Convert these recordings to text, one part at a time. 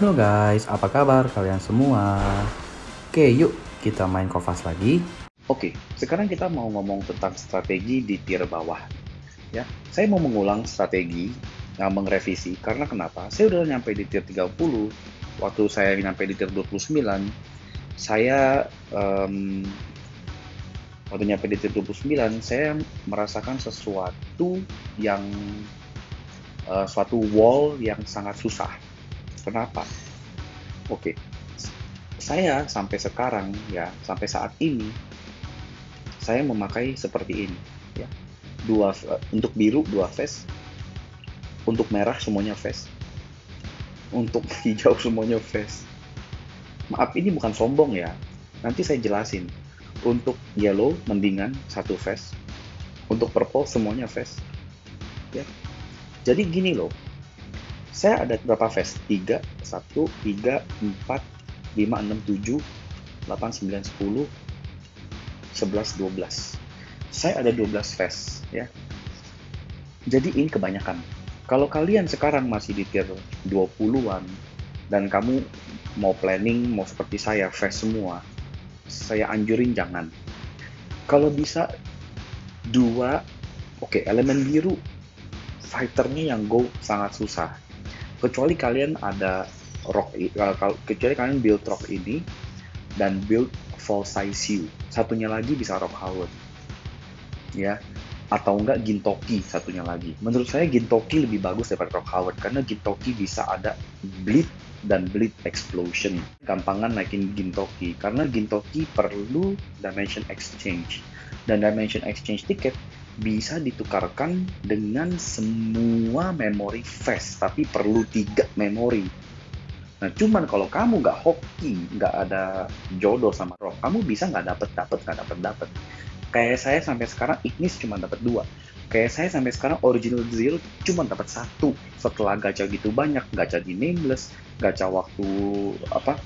Halo guys, apa kabar kalian semua? Oke, yuk kita main Kofas lagi. Oke, sekarang kita mau ngomong tentang strategi di tier bawah. Ya, saya mau mengulang strategi, nggak merevisi. Karena kenapa? Saya udah nyampe di tier 30. Waktu saya nyampe di tier 29, saya waktu nyampe di tier 29, saya merasakan sesuatu yang suatu wall yang sangat susah. Kenapa? Oke, saya sampai sekarang ya, sampai saat ini saya memakai seperti ini ya. Untuk biru dua face, untuk merah semuanya face, untuk hijau semuanya face. Maaf ini bukan sombong ya. Nanti saya jelasin. Untuk yellow mendingan satu face, untuk purple semuanya face ya. Jadi gini loh. Saya ada berapa face? 3, 1, 3, 4, 5, 6, 7, 8, 9, 10, 11, 12. Saya ada 12 face ya. Jadi ini kebanyakan. Kalau kalian sekarang masih di tier 20-an dan kamu mau planning mau seperti saya face semua, saya anjurin jangan. Kalau bisa dua, oke, elemen biru fighternya yang go sangat susah. Kecuali kalian ada kecuali kalian build rock ini dan build full size you. Satunya lagi bisa rock Howard ya, atau enggak Gintoki satunya lagi. Menurut saya Gintoki lebih bagus daripada Rock Howard karena Gintoki bisa ada bleed dan bleed explosion. Gampangan naikin Gintoki karena Gintoki perlu dimension exchange, dan dimension exchange ticket bisa ditukarkan dengan semua memory phase, tapi perlu 3 memory. Nah, cuman kalau kamu nggak hoki, nggak ada jodoh sama rock, kamu bisa nggak dapet. Kayak saya sampai sekarang Ignis cuma dapat 2. Kayak saya sampai sekarang Original Zero cuma dapat 1. Setelah gacha gitu banyak, gacha di Nameless, gacha waktu apa?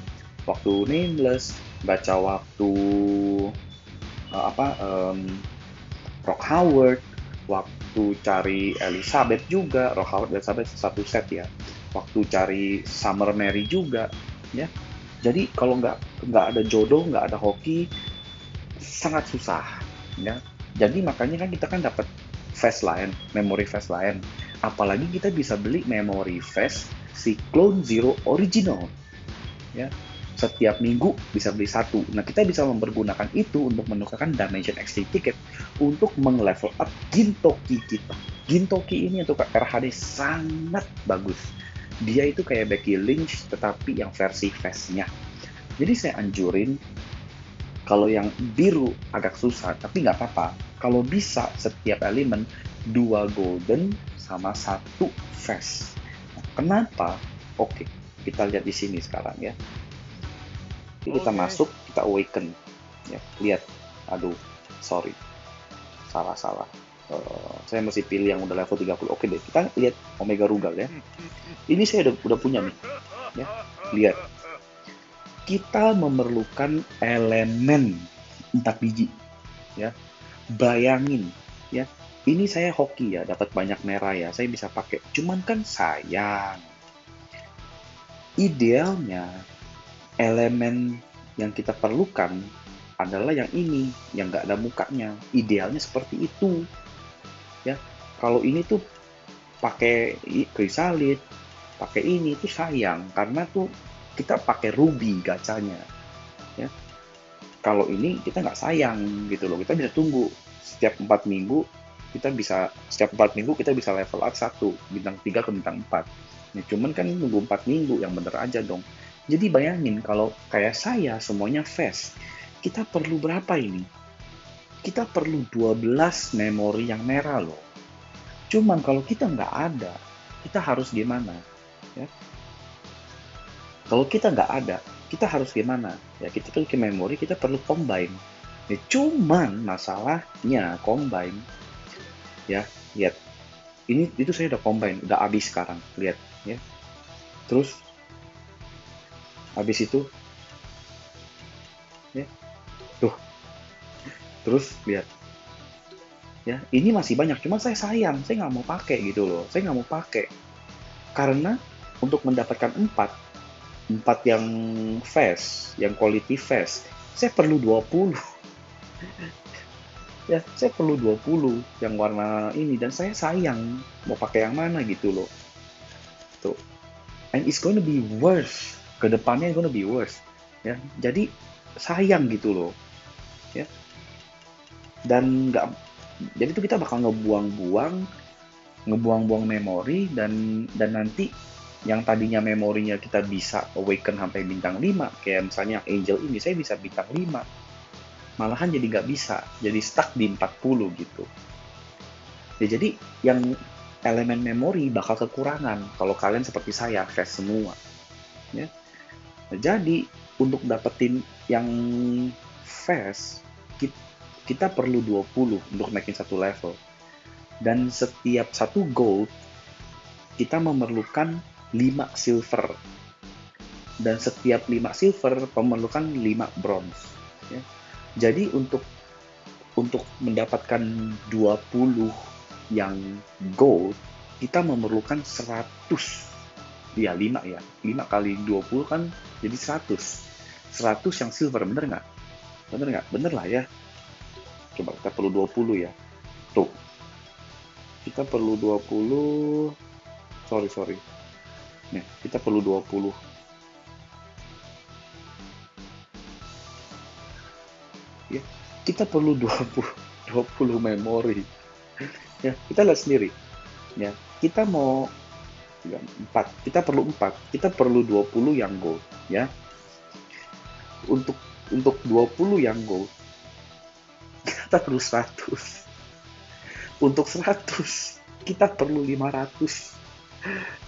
Waktu Nameless, gacha waktu apa Rock Howard, waktu cari Elizabeth juga, Rock Howard Elizabeth satu set ya. Waktu cari Summer Mary juga, ya. Jadi kalau nggak ada jodoh, nggak ada hoki, sangat susah ya. Jadi makanya kan kita kan dapat fast lain, memory fast lain. Apalagi kita bisa beli memory fast si Clone Zero original ya. Setiap minggu bisa beli satu. Nah, kita bisa mempergunakan itu untuk menukarkan Dimension Exchange Ticket untuk meng-level up Gintoki kita. Gintoki ini untuk RHD sangat bagus. Dia itu kayak Becky Lynch tetapi yang versi fast-nya. Jadi saya anjurin, kalau yang biru agak susah, tapi nggak apa-apa. Kalau bisa setiap elemen 2 golden sama 1 fast. Nah, kenapa? Oke, kita lihat di sini sekarang ya. Jadi kita masuk, kita awaken. Ya, lihat. Aduh, sorry. Salah. Saya mesti pilih yang udah level 30. Oke deh, kita lihat Omega Rugal ya. Ini saya udah punya nih. Ya, lihat. Kita memerlukan elemen 4 biji ya. Bayangin ya, ini saya hoki ya, dapat banyak merah ya, saya bisa pakai. Cuman kan sayang, idealnya elemen yang kita perlukan adalah yang ini, yang nggak ada mukanya. Idealnya seperti itu ya. Kalau ini tuh pakai krisalit, pakai ini tuh sayang karena tuh kita pakai ruby gacanya ya. Kalau ini kita nggak sayang gitu loh, kita bisa tunggu setiap 4 minggu, setiap 4 minggu kita bisa level up 1 bintang 3 ke bintang 4. Ya, cuman kan nunggu 4 minggu yang bener aja dong. Jadi bayangin kalau kayak saya semuanya fast, kita perlu berapa ini? Kita perlu 12 memori yang merah loh. Cuman kalau kita nggak ada, kita harus gimana? Ya. Kalau kita nggak ada, kita harus gimana? Ya kita perlu ke memori, kita perlu combine. Ya, cuman masalahnya combine, ya lihat. Ini itu saya udah combine, udah habis sekarang, lihat ya. Terus habis itu, ya, tuh, terus lihat, ya ini masih banyak. Cuman saya sayang, saya nggak mau pakai gitu loh. Saya nggak mau pakai karena untuk mendapatkan 4 4 yang fast, yang quality fast, saya perlu 20. Ya, saya perlu 20 yang warna ini dan saya sayang mau pakai yang mana gitu loh. Tuh. And it's gonna be worse. Kedepannya gonna be worse. Ya, jadi sayang gitu loh. Ya, dan nggak, jadi itu kita bakal ngebuang-buang memori dan nanti yang tadinya memorinya kita bisa awaken sampai bintang 5 kayak misalnya Angel ini saya bisa bintang 5 malahan jadi nggak bisa jadi stuck di 40 gitu ya. Jadi yang elemen memori bakal kekurangan kalau kalian seperti saya fast semua ya. Nah, jadi untuk dapetin yang fast kita perlu 20 untuk naikin satu level. Dan setiap satu gold, kita memerlukan 5 silver. Dan setiap 5 silver, memerlukan 5 bronze. Ya. Jadi untuk mendapatkan 20 yang gold, kita memerlukan 100. Ya, 5 ya. 5 kali 20 kan jadi 100. 100 yang silver, bener nggak? Bener nggak? Bener lah ya. Coba kita perlu 20 ya. Tuh, kita perlu 20. Sorry. Nih, kita perlu 20. Ya, kita perlu 20 memori. Ya, kita lihat sendiri. Ya, kita mau ya, 4. Kita perlu 4. Kita perlu 20 yang gold, ya. Untuk 20 yang gold, kita perlu 100. Untuk 100, kita perlu 500.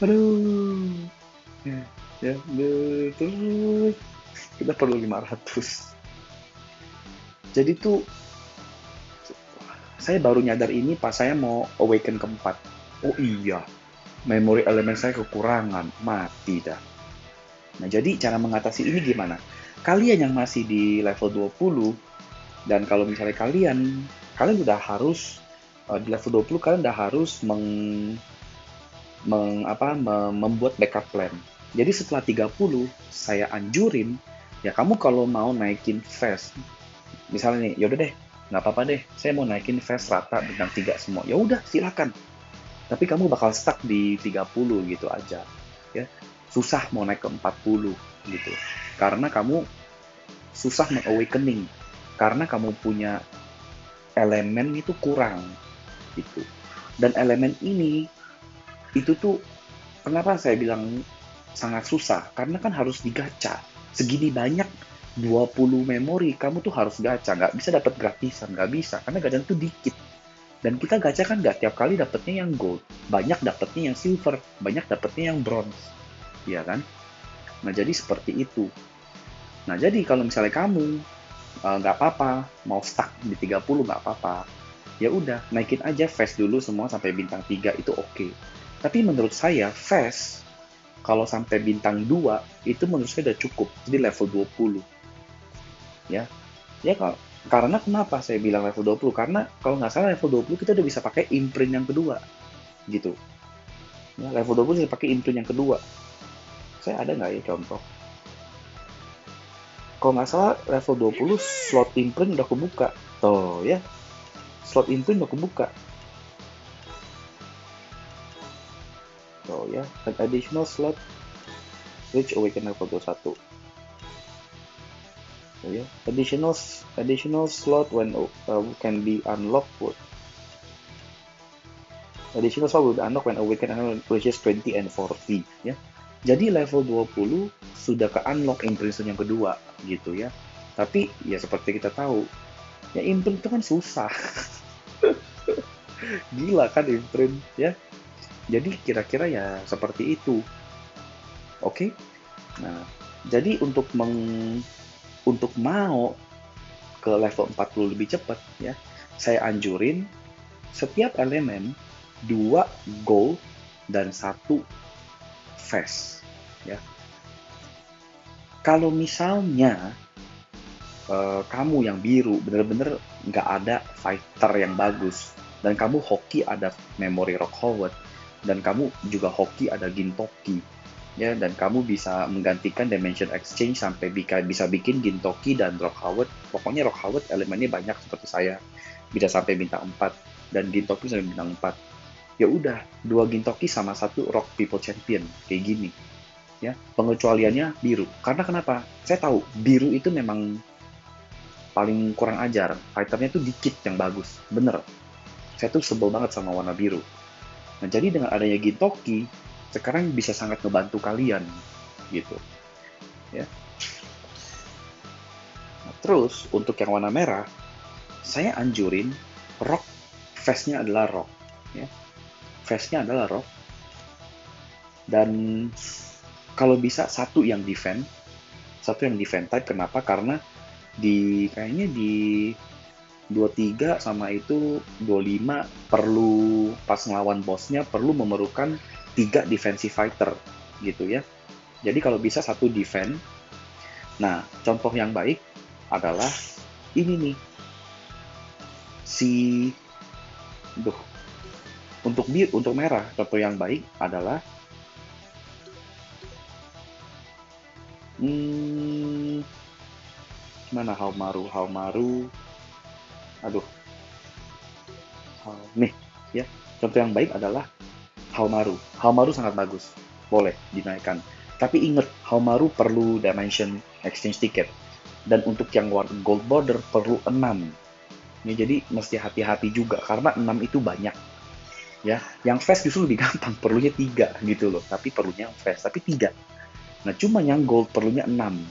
Aduh. Ya, terus kita perlu 500. Jadi tuh saya baru nyadar ini pas saya mau awaken keempat. Oh iya, memori elemen saya kekurangan, mati dah. Nah, jadi cara mengatasi ini gimana? Kalian yang masih di level 20 dan kalau misalnya kalian udah harus di level 20 kalian udah harus membuat backup plan. Jadi setelah 30 saya anjurin ya kamu kalau mau naikin fast misalnya nih, yaudah deh, nggak apa-apa deh, saya mau naikin fast rata bintang 3 semua. Ya udah, silakan. Tapi kamu bakal stuck di 30 gitu aja. Ya. Susah mau naik ke 40 gitu. Karena kamu susah mengawakening. Karena kamu punya elemen itu kurang gitu. Dan elemen ini itu tuh kenapa saya bilang sangat susah? Karena kan harus digacha. Segini banyak 20 memori, kamu tuh harus gacha, nggak bisa dapat gratisan, nggak bisa, karena gadang tuh dikit. Dan kita gacha kan nggak tiap kali dapetnya yang gold, banyak dapetnya yang silver, banyak dapetnya yang bronze, ya kan? Nah jadi seperti itu. Nah jadi kalau misalnya kamu nggak apa-apa, mau stuck di 30 nggak apa-apa, ya udah naikin aja fast dulu semua sampai bintang 3 itu oke. Tapi menurut saya fast kalau sampai bintang 2 itu menurut saya udah cukup, jadi level 20. Ya, ya karena kenapa saya bilang level 20? Karena kalau nggak salah level 20 kita udah bisa pakai imprint yang kedua, gitu. Ya, level 20 bisa pakai imprint yang kedua. Saya ada nggak ya contoh? Kalau nggak salah level 20 slot imprint udah kebuka. Tuh ya, slot imprint udah kebuka. Tuh ya, an additional slot reach awaken level 21. So, yeah. Additional slot when can be unlocked. Additional slot will be unlocked when awaken and reaches 20 and 40 ya. Jadi level 20 sudah ke unlock imprint yang kedua gitu ya. Tapi ya seperti kita tahu, ya imprint itu kan susah. Gila kan imprint ya. Jadi kira-kira ya seperti itu. Oke. Nah, jadi untuk mau ke level 40 lebih cepat ya, saya anjurin setiap elemen 2 gold dan 1 fast ya. Kalau misalnya kamu yang biru bener-bener nggak ada fighter yang bagus dan kamu hoki ada memory rock Howard dan kamu juga hoki ada Gintoki ya, dan kamu bisa menggantikan Dimension Exchange sampai bisa bikin Gintoki dan Rock Howard. Pokoknya Rock Howard elemennya banyak seperti saya, bisa sampai bintang 4 dan Gintoki sampai bintang 4. Ya udah, dua Gintoki sama satu Rock People Champion kayak gini. Ya, pengecualiannya biru. Karena kenapa? Saya tahu biru itu memang paling kurang ajar. Fighternya tuh dikit yang bagus. Bener. Saya tuh sebel banget sama warna biru. Nah, jadi dengan adanya Gintoki, sekarang bisa sangat ngebantu kalian gitu. Ya. Nah, terus untuk yang warna merah, saya anjurin rock, face-nya adalah rock. Ya. Face-nya adalah rock. Dan kalau bisa satu yang defend type. Kenapa? Karena kayaknya di 23 sama itu 25 perlu pas ngelawan bosnya perlu memerlukan 3 defensive fighter gitu ya. Jadi kalau bisa satu defend. Nah, contoh yang baik adalah ini nih. Si duh, untuk merah, contoh yang baik adalah mana Haumaru. Aduh. Nih, ya. Contoh yang baik adalah Haumaru. Haumaru sangat bagus. Boleh dinaikkan. Tapi ingat, Haumaru perlu Dimension Exchange Ticket. Dan untuk yang Gold Border perlu 6. Ya, jadi mesti hati-hati juga, karena 6 itu banyak. Ya, yang fast justru lebih gampang, perlunya 3 gitu loh. Tapi perlunya yang fast, tapi 3. Nah, cuma yang gold perlunya 6.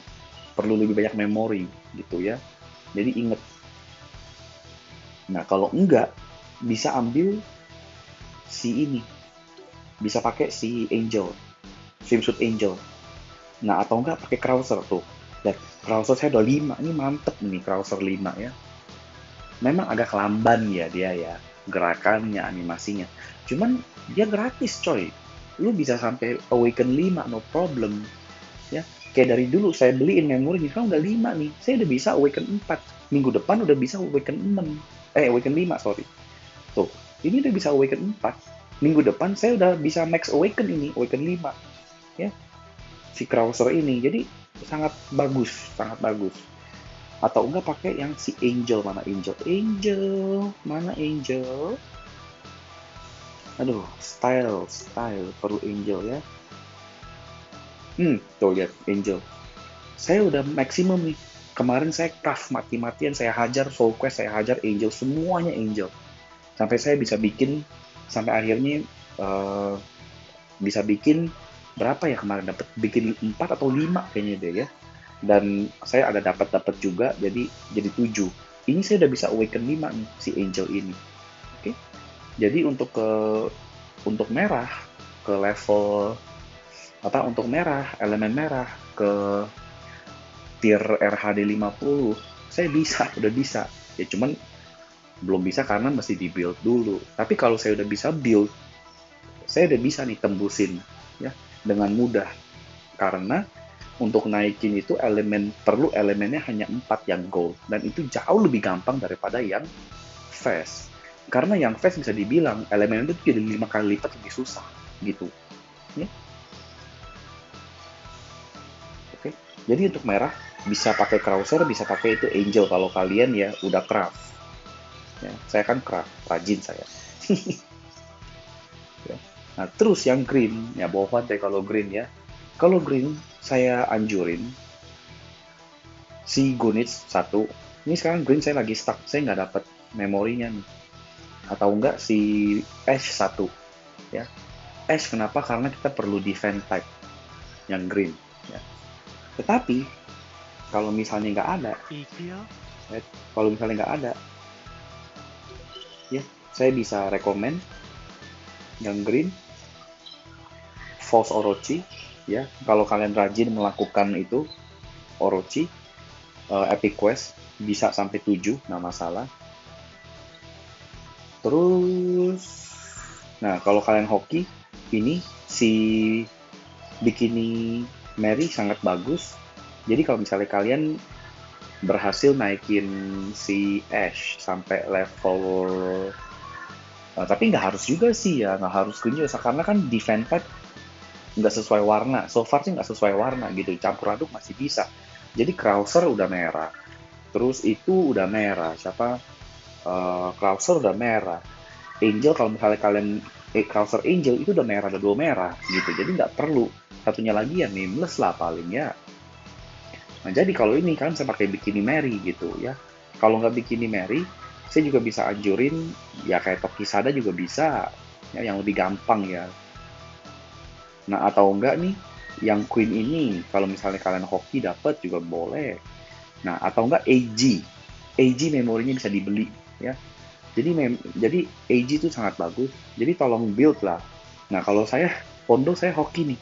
Perlu lebih banyak memori gitu ya. Jadi ingat. Nah, kalau enggak, bisa ambil si ini. Bisa pakai si Angel. Swimsuit Angel. Nah, atau enggak pakai Krauser tuh. Dan Krauser saya udah 5. Ini mantep nih Krauser 5 ya. Memang agak lamban ya dia ya. Gerakannya, animasinya. Cuman dia gratis coy. Lu bisa sampai Awaken 5, no problem. Ya, kayak dari dulu saya beliin memori, sekarang udah 5 nih. Saya udah bisa Awaken 4. Minggu depan udah bisa Awaken 6. Awaken 5, sorry. Tuh, ini udah bisa Awaken 4. Minggu depan saya udah bisa Max Awaken ini, Awaken 5. Ya, si Krauser ini. Jadi sangat bagus, sangat bagus. Atau enggak pakai yang si Angel, mana Angel? Mana Angel? Aduh, style perlu Angel ya. Tuh lihat Angel. Saya udah maksimum nih. Kemarin saya craft mati-matian, saya hajar Soul Quest, saya hajar Angel, semuanya Angel. Sampai saya bisa bikin, sampai akhirnya bisa bikin berapa ya kemarin, dapat bikin 4 atau 5 kayaknya deh ya. Dan saya ada dapat juga, jadi 7. Ini saya udah bisa Awaken 5 nih, si Angel ini. Oke. Jadi untuk merah ke level untuk merah, elemen merah ke tier RHD 50, saya udah bisa. Ya cuman belum bisa karena mesti di build dulu. Tapi kalau saya udah bisa build, saya udah bisa nih tembusin ya dengan mudah. Karena untuk naikin itu perlu elemennya hanya 4 yang gold, dan itu jauh lebih gampang daripada yang fast. Karena yang fast bisa dibilang elemen itu jadi 5 kali lipat lebih susah gitu. Ya. Oke. Jadi untuk merah bisa pakai Krauser, bisa pakai itu Angel kalau kalian ya udah craft. Ya, saya kan craft, rajin saya. Ya. Nah, terus yang green, ya bohong deh kalau green ya. Kalau green saya anjurin si Gunits 1. Ini sekarang green saya lagi stuck, saya nggak dapat memorinya nih. Atau enggak si Ash 1 ya. Ash kenapa? Karena kita perlu defense type yang green ya. Tetapi kalau misalnya nggak ada, ya saya bisa rekomend yang green False Orochi ya. Kalau kalian rajin melakukan itu Orochi Epic Quest bisa sampai 7, nggak masalah. Terus nah kalau kalian hoki, ini si Bikini Mary sangat bagus. Jadi kalau misalnya kalian berhasil naikin si Ash sampai level tapi nggak harus juga sih ya, nggak harus green juga karena kan defense type nggak sesuai warna. So far sih nggak sesuai warna gitu, campur aduk masih bisa. Jadi Krauser udah merah, terus itu udah merah, siapa, Krauser udah merah, Angel kalau misalnya kalian Krauser Angel itu udah merah, ada 2 merah gitu, jadi nggak perlu satunya lagi ya nameless lah paling ya. Nah jadi kalau ini kan saya pakai Bikini Mary gitu ya, kalau nggak Bikini Mary saya juga bisa anjurin ya kayak Tokisada juga bisa ya, yang lebih gampang ya. Nah, atau enggak nih, yang Queen ini, kalau misalnya kalian hoki dapat juga boleh. Nah, atau enggak AG. AG memorinya bisa dibeli, ya. Jadi AG itu sangat bagus. Jadi tolong build lah. Nah, kalau saya Kondo saya hoki nih.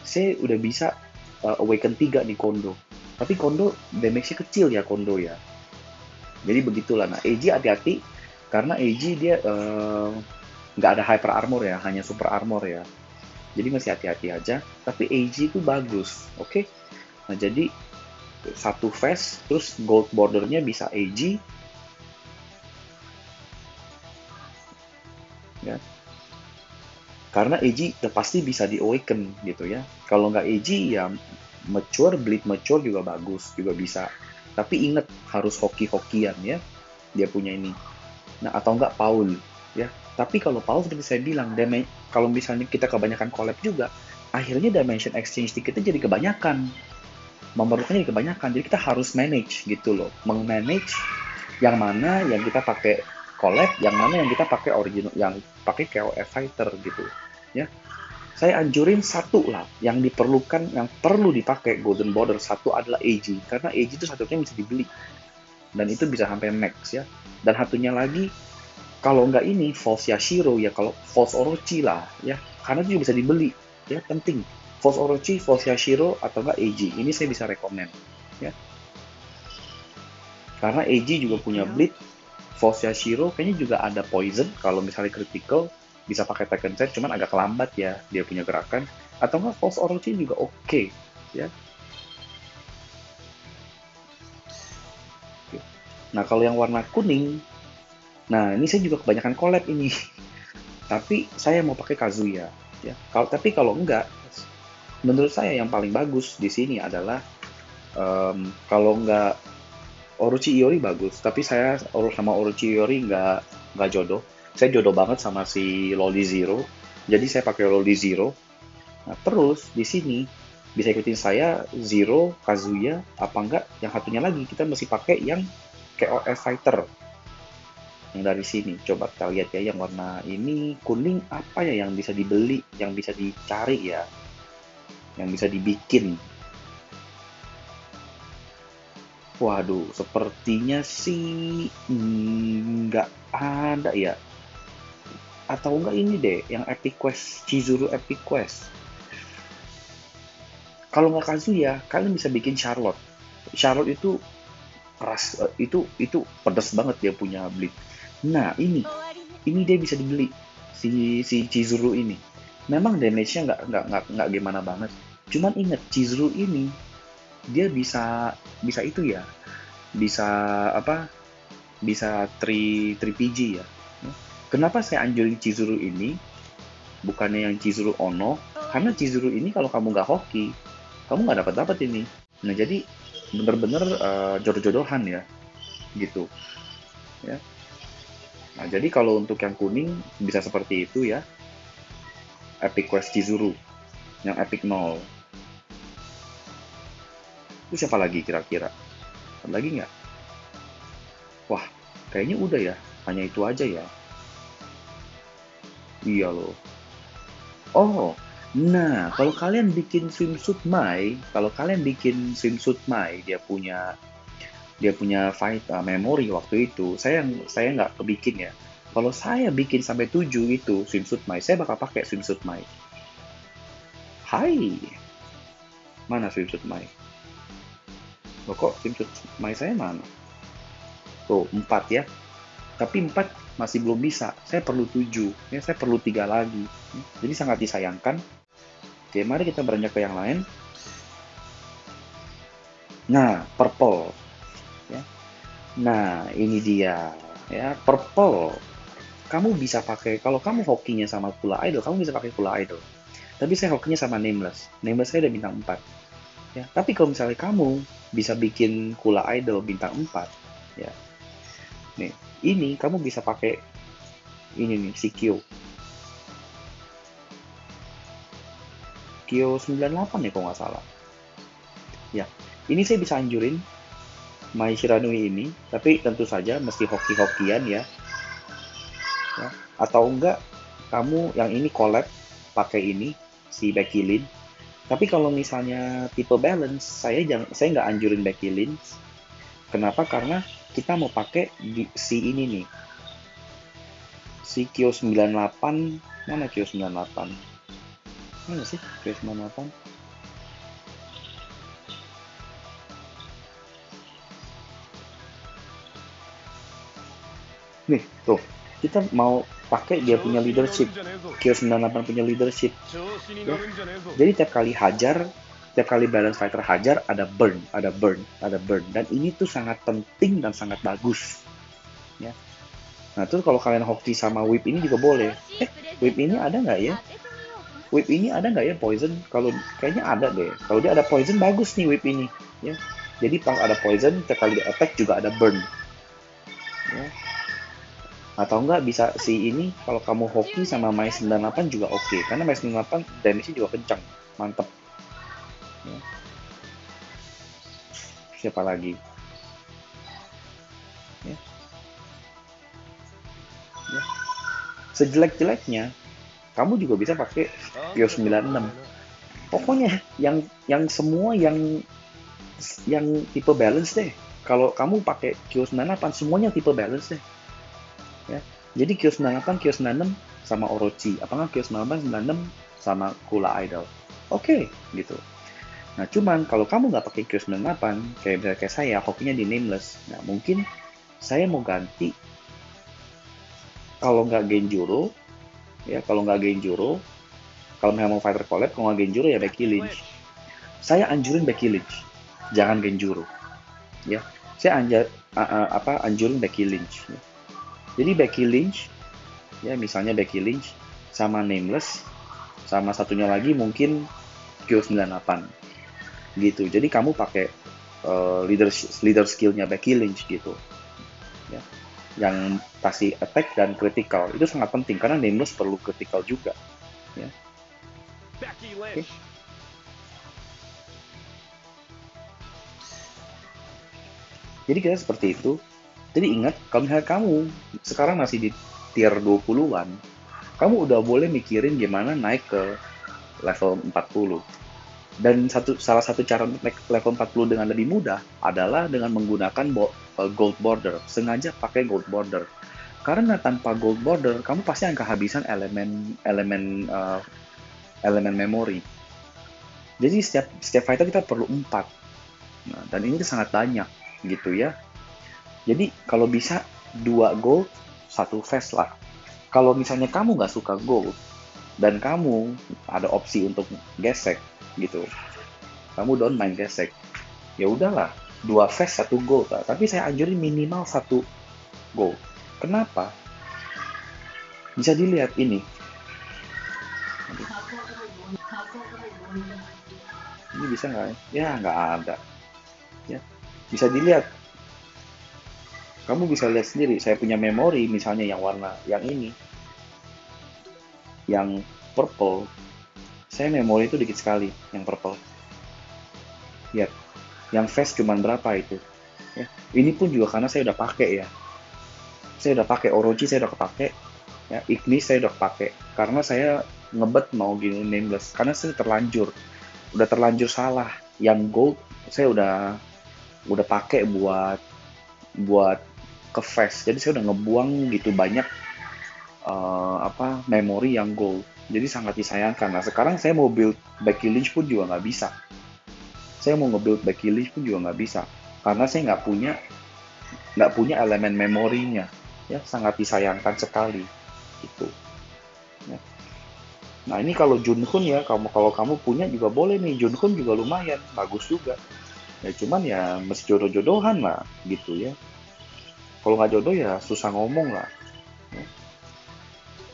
Saya udah bisa Awaken 3 nih Kondo. Tapi Kondo damage-nya kecil ya Kondo ya. Jadi begitulah. Nah, AG hati-hati karena AG dia nggak ada hyper armor ya, hanya super armor ya. Jadi masih hati-hati aja, tapi AG itu bagus, oke? Okay? Nah, jadi satu phase, terus gold bordernya bisa AG, ya. Karena AG udah pasti bisa di awaken gitu ya. Kalau nggak AG ya mature, bleed mature juga bagus, juga bisa. Tapi inget harus hoki-hokian ya, dia punya ini. Nah, atau nggak Paul, ya. Tapi kalau Paul seperti saya bilang, kalau misalnya kita kebanyakan collab juga, akhirnya dimension exchange ticketnya jadi kebanyakan. Memerlukannya kebanyakan, jadi kita harus manage gitu loh, meng-manage yang mana yang kita pakai collab, yang mana yang kita pakai original, yang pakai KOF fighter gitu ya. Saya anjurin satu lah yang diperlukan, yang perlu dipakai golden border, satu adalah AG karena AG itu satunya bisa dibeli dan itu bisa sampai max ya. Dan satunya lagi kalau nggak ini false Yashiro ya, kalau false Orochi lah ya, karena itu juga bisa dibeli ya, penting. False Orochi, false Yashiro atau nggak AG, ini saya bisa rekomend ya, karena AG juga punya Oke, bleed. False Yashiro kayaknya juga ada poison, kalau misalnya critical bisa pakai Tekken Set, cuman agak lambat ya dia punya gerakan. Atau nggak false Orochi juga oke ya. Nah kalau yang warna kuning, nah ini saya juga kebanyakan collab ini. Tapi saya mau pakai Kazuya ya. Kalau enggak, menurut saya yang paling bagus di sini adalah kalau enggak Orochi Iori bagus, tapi saya sama Orochi Iori nggak jodoh. Saya jodoh banget sama si Loli Zero, jadi saya pakai Loli Zero. Nah, terus di sini bisa ikutin saya Zero, Kazuya, apa enggak yang satunya lagi kita mesti pakai yang KOF Fighter yang dari sini. Coba kita lihat ya, yang warna ini kuning apa ya yang bisa dibeli, yang bisa dicari ya, yang bisa dibikin. Waduh, sepertinya sih nggak ada ya. Atau enggak ini deh, yang Epic Quest, Chizuru Epic Quest. Kalau nggak Kazuya, kalian bisa bikin Charlotte. Charlotte itu keras, itu pedas banget dia punya bleed. Nah, ini dia bisa dibeli si Chizuru ini. Memang damage-nya nggak gimana banget. Cuman inget Chizuru ini dia bisa bisa itu ya, bisa apa? Bisa 3 PG ya. Kenapa saya anjurin Chizuru ini bukannya yang Chizuru Ono? Karena Chizuru ini kalau kamu nggak hoki, kamu nggak dapat ini. Nah jadi bener-bener jodoh-jodohan ya, gitu ya. Nah jadi kalau untuk yang kuning bisa seperti itu ya, Epic Quest Chizuru, yang Epic 0. Itu siapa lagi kira-kira? Ada lagi nggak? Wah, kayaknya udah ya, hanya itu aja ya. Iya loh. Oh, nah kalau kalian bikin swimsuit Mai, kalau kalian bikin swimsuit Mai, dia punya fight memory waktu itu. Saya nggak kebikin ya. Kalau saya bikin sampai 7 itu swimsuit Mai, saya bakal pakai swimsuit Mai. Hai, mana swimsuit Mai? Loh kok swimsuit Mai saya mana? Tuh, 4 ya. Tapi 4 masih belum bisa. Saya perlu 7. Ya, saya perlu 3 lagi. Jadi sangat disayangkan. Oke, mari kita beranjak ke yang lain. Nah, purple. Ya. Nah, ini dia. Ya, purple. Kamu bisa pakai, kalau kamu hokinya sama Kula Idol, kamu bisa pakai Kula Idol. Tapi saya hokinya sama Nameless. Nameless saya udah bintang 4. Ya, tapi kalau misalnya kamu bisa bikin Kula Idol bintang 4, ya. Nih, ini kamu bisa pakai ini nih, si Kyo. Kyo 98 ya kalau nggak salah. Ya, ini saya bisa anjurin Mai Shiranui ini, tapi tentu saja mesti hoki-hokian ya. Atau enggak kamu yang ini collab pakai ini si Becky Lynch. Tapi kalau misalnya tipe balance, saya nggak anjurin Becky Lynch. Kenapa? Karena kita mau pakai si ini nih. Si Kyo 98, mana Kyo 98? Mana sih Kyo 98? Nih, tuh. Kita mau pakai dia punya leadership. Kyo 98 punya leadership. Ya. Jadi tiap kali balance fighter hajar, ada burn. Dan ini tuh sangat penting dan sangat bagus. Ya. Nah, terus kalau kalian hoki sama whip ini juga boleh. Whip ini ada nggak ya? Whip ini ada nggak ya poison? Kalau kayaknya ada deh. Kalau dia ada poison, bagus nih whip ini. Ya. Jadi pas ada poison, tiap kali attack juga ada burn. Ya. Atau enggak bisa si ini, kalau kamu hoki sama Mai 98 juga oke. Karena Mai 98 damage-nya juga kencang. Mantep. Ya. Siapa lagi? Ya. Ya. Sejelek-jeleknya, kamu juga bisa pakai Kyo 96. Pokoknya yang semua yang tipe balance deh. Kalau kamu pakai Kyo 98, semuanya tipe balance deh. Ya. Jadi Kyo 98, Kyo 96 sama Orochi. Apakah Kyo 98, 96 sama Kula Idol. Oke, gitu. Nah, cuman kalau kamu nggak pakai Kyo 98, kayak saya, hokinya di Nameless. Nah, mungkin saya mau ganti, kalau nggak Genjuro, kalau misalnya mau fighter collab, kalau nggak Genjuro ya Becky Lynch. Saya anjurin Becky Lynch, jangan Genjuro. Ya, saya anjurin Becky Lynch. Ya. Jadi Becky Lynch, ya misalnya Becky Lynch sama Nameless, sama satunya lagi mungkin Kyo 98 gitu. Jadi kamu pakai leader skillnya Becky Lynch gitu, ya, yang kasih attack dan critical. Itu sangat penting karena Nameless perlu critical juga, ya. Okay. Jadi kita seperti itu. Jadi ingat, kalau misalnya kamu sekarang masih di tier 20-an, kamu udah boleh mikirin gimana naik ke level 40. Dan salah satu cara untuk naik level 40 dengan lebih mudah adalah dengan menggunakan gold border. Sengaja pakai gold border. Karena tanpa gold border, kamu pasti akan kehabisan elemen memori. Jadi setiap fighter kita perlu 4. Nah, dan ini sangat banyak gitu ya. Jadi kalau bisa 2 gold, 1 fast lah. Kalau misalnya kamu nggak suka gold, dan kamu ada opsi untuk gesek gitu, kamu don't main gesek, ya udahlah 2 fast 1 gold lah. Tapi saya anjurin minimal 1 gold. Kenapa? Bisa dilihat ini. Ini bisa nggak ya? Ya nggak ada. Ya, bisa dilihat. Kamu bisa lihat sendiri, saya punya memori misalnya yang warna yang ini, yang purple, saya memori itu dikit sekali, yang purple. Lihat, yang fast cuman berapa itu. Ya. Ini pun juga karena saya udah pakai ya. Saya udah pakai Orochi, saya udah kepake. Ya, Ignis saya udah pakai. Karena saya ngebet mau gini Nameless. Karena saya udah terlanjur salah. Yang gold saya udah pakai buat ke fast. Jadi saya udah ngebuang gitu banyak memori yang gold. Jadi sangat disayangkan. Nah sekarang saya mau build Becky Lynch pun juga nggak bisa. Saya mau nge-build Becky Lynch pun juga nggak bisa. Karena saya nggak punya elemen memorinya. Ya sangat disayangkan sekali. Gitu. Ya. Nah ini kalau Junhun ya, kalau kamu punya juga boleh nih. Junhun juga lumayan, bagus juga. Ya cuman ya mesti jodoh-jodohan lah gitu ya. Kalau nggak jodoh ya susah ngomong lah. Ya.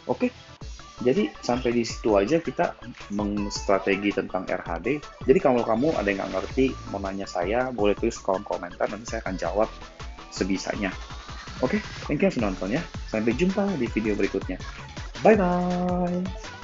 Oke. Jadi sampai di situ aja kita mengstrategi tentang RHD. Jadi kalau kamu ada yang nggak ngerti, mau nanya saya, boleh tulis kolom komentar, nanti saya akan jawab sebisanya. Oke, thank you sudah nonton ya. Sampai jumpa di video berikutnya. Bye-bye!